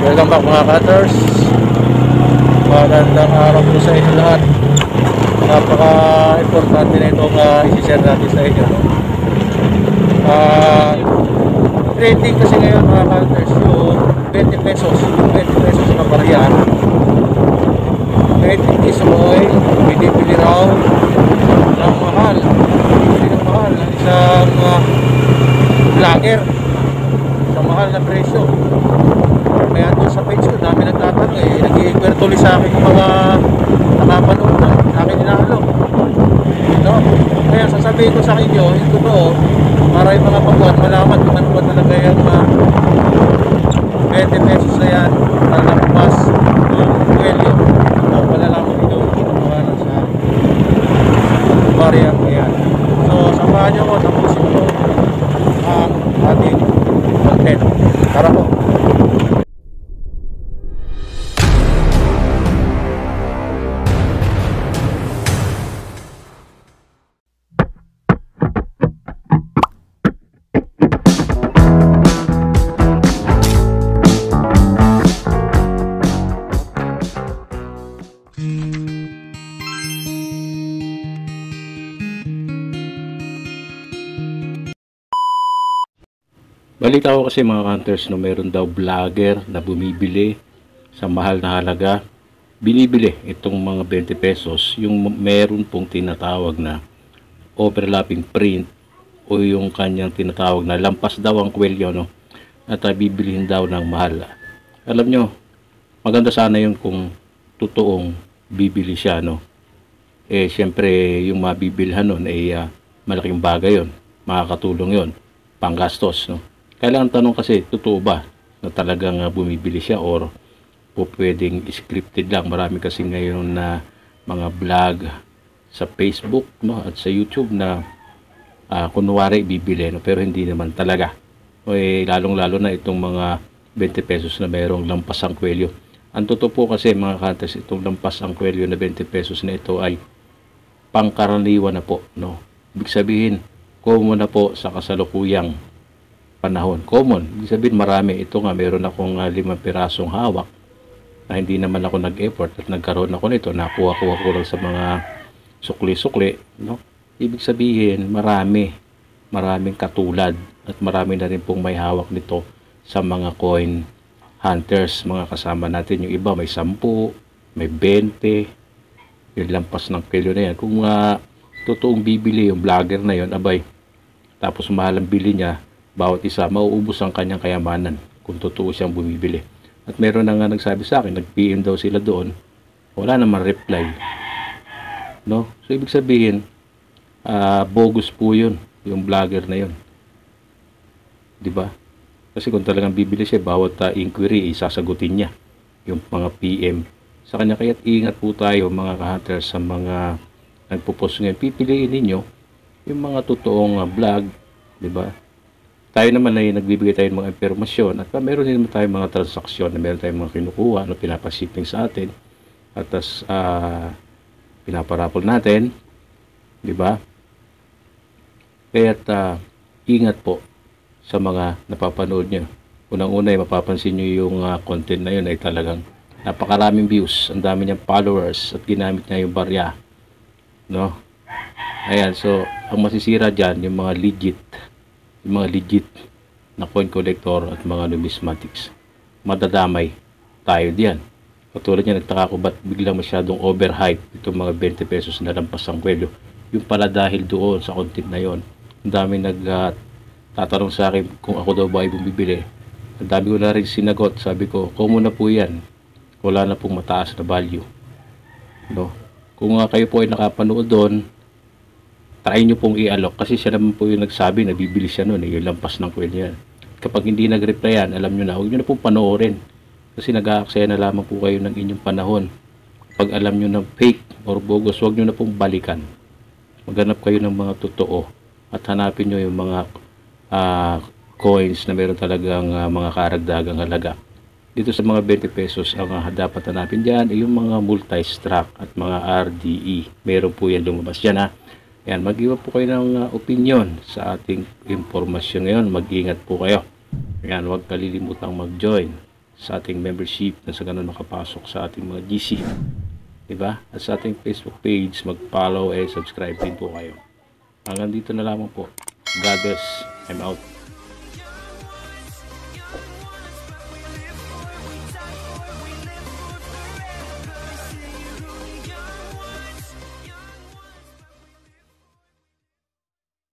Welcome back mga cutters. Magandang araw po sa inyo lahat. Napaka-importante na itong isi-share natin sa inyo. Trading kasi ngayon mga cutters, yung 20 pesos na bariyan. 20 piso ay binibili raw ng mahal. Binibili ng mahal ng isang vlogger sa mahal na presyo. Kaya doon sa page ko, dami nagtatanong nag-i-inquire tuloy sa akin yung mga nakapanood na sa akin inaalok. No? Kaya sasabihin ko sa inyo, yung totoo, para yung mga pagbuhat malaman kung ano ba talaga yung 20 pesos na yan na nakupas yung value. Malalaman nyo yung mga nasa barya ko yan. So, samahan nyo ko, tapusin ko ang ating content. Tara po. Balita ko kasi mga hunters no, meron daw vlogger na bumibili sa mahal na halaga. Binibili itong mga 20 pesos yung meron pong tinatawag na overlapping print o yung kanyang tinatawag na lampas daw ang kwelyo no, at bibilihin daw ng mahal. Alam nyo, maganda sana yun kung totoong bibili siya no. Syempre yung mabibilhan nun malaking bagay yun, makakatulong yun, panggastos no. Kailangan tanong kasi, totoo ba na talagang bumibili siya or po pwedeng scripted lang? Marami kasi ngayon na mga vlog sa Facebook no, at sa YouTube na kunwari bibili no, pero hindi naman talaga. Lalong-lalo na itong mga 20 pesos na mayroong lampas ang kwelyo. Ang totoo po kasi mga hunters, itong lampas ang kwelyo na 20 pesos na ito ay pangkaraniwan na po. No? Ibig sabihin, common na po sa kasalukuyang panahon. Common. Ibig sabihin marami. Ito nga, meron akong 5 pirasong hawak na hindi naman ako nag-effort at nagkaroon ako nito. Nakuha-kuha ko lang sa mga sukli-sukli. No? Ibig sabihin, maraming katulad at marami na rin pong may hawak nito sa mga coin hunters. Mga kasama natin. Yung iba may 10, may 20. Yung lampas ng kilo na yan. Kung totoong bibili yung vlogger na yon, abay, tapos mahal ang bili niya, bawat isa, mauubos ang kanyang kayamanan kung totoo siyang bumibili. At meron na nga nagsabi sa akin, nag-PM daw sila doon, wala naman reply. No? So, ibig sabihin, bogus po yun, yung vlogger na yun. Diba? Kasi kung talagang bibili siya, bawat inquiry, isasagutin niya yung mga PM sa kanya. Kaya't ingat po tayo, mga ka-hunters, sa mga nagpo-post ngayon. Pipiliin ninyo yung mga totoong vlog, diba? Tayo naman ay nagbibigay tayo ng mga impormasyon at meron din naman tayong mga transaksyon na meron tayong mga kinukuha na pinapashipping sa atin at pinaparapol natin, di ba? Kaya't ingat po sa mga napapanood nyo. Unang-una ay mapapansin nyo yung content na yun ay talagang napakaraming views, ang dami niyang followers at ginamit niya yung barya, no? Ayan, so ang masisira dyan yung mga legit na coin collector at mga numismatics. Madadamay tayo diyan. Katulad niya, nagtaka ko ba't biglang masyadong overhype itong mga 20 pesos na lampas ang kwelyo. Yung pala dahil doon sa content na yon, ang dami tatanong sa akin kung ako daw ba ay bumibili. Ang dami ko na rin sinagot. Sabi ko, common na po yan, wala na pong mataas na value, no? Kung kayo po ay nakapanood doon, try nyo pong i-alok kasi siya naman po yung nagsabi na bibili siya nun, yung lampas ng kwelyo yan. Kapag hindi nag-reply yan, alam nyo na, huwag nyo na pong panoorin kasi nag-aaksaya na lamang po kayo ng inyong panahon. Pag alam nyo na fake or bogus, huwag nyo na pong balikan. Maghanap kayo ng mga totoo at hanapin nyo yung mga coins na meron talagang mga karagdagang halaga. Dito sa mga 20 pesos, ang dapat hanapin dyan ay yung mga multi-stock at mga RDE. Meron po yan lumabas dyan, ha. Yan, mag-iwan po kayo ng opinion sa ating impormasyon ngayon. Mag-ingat po kayo. Yan, huwag kalilimutang mag-join sa ating membership na sa ganun makapasok sa ating mga GC. Diba? At sa ating Facebook page, mag-follow and subscribe din po kayo. Hanggang dito na lamang po. God bless. I'm out.